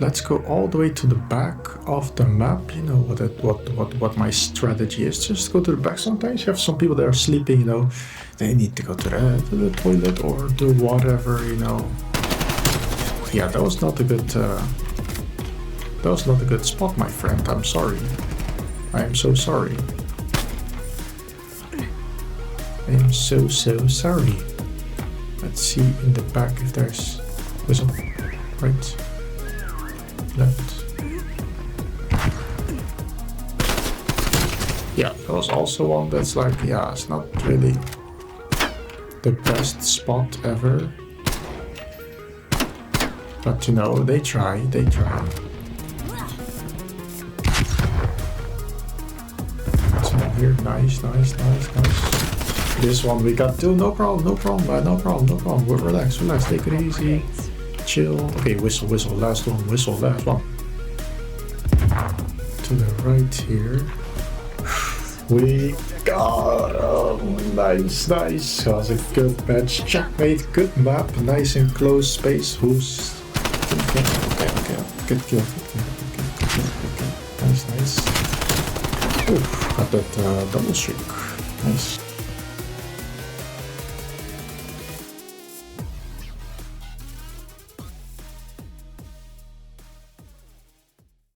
let's go all the way to the back of the map. You know what my strategy is. Just go to the back. Sometimes you have some people that are sleeping, you know. They need to go to the toilet or do whatever, you know. Yeah, that was not a good spot, my friend. I'm sorry. I am so sorry. I am so sorry. Let's see in the back if there's whistle. Right. Left. Yeah, that was also one that's like, yeah, it's not really the best spot ever. But you know, they try. So here, nice. This one we got two, no problem. Relax, take it easy. Chill. Okay, whistle, last one. To the right here. We got nice. That was a good match. Checkmate, good map, nice and close space. Who's okay. Good kill. Nice. Oof, got that double streak. Nice.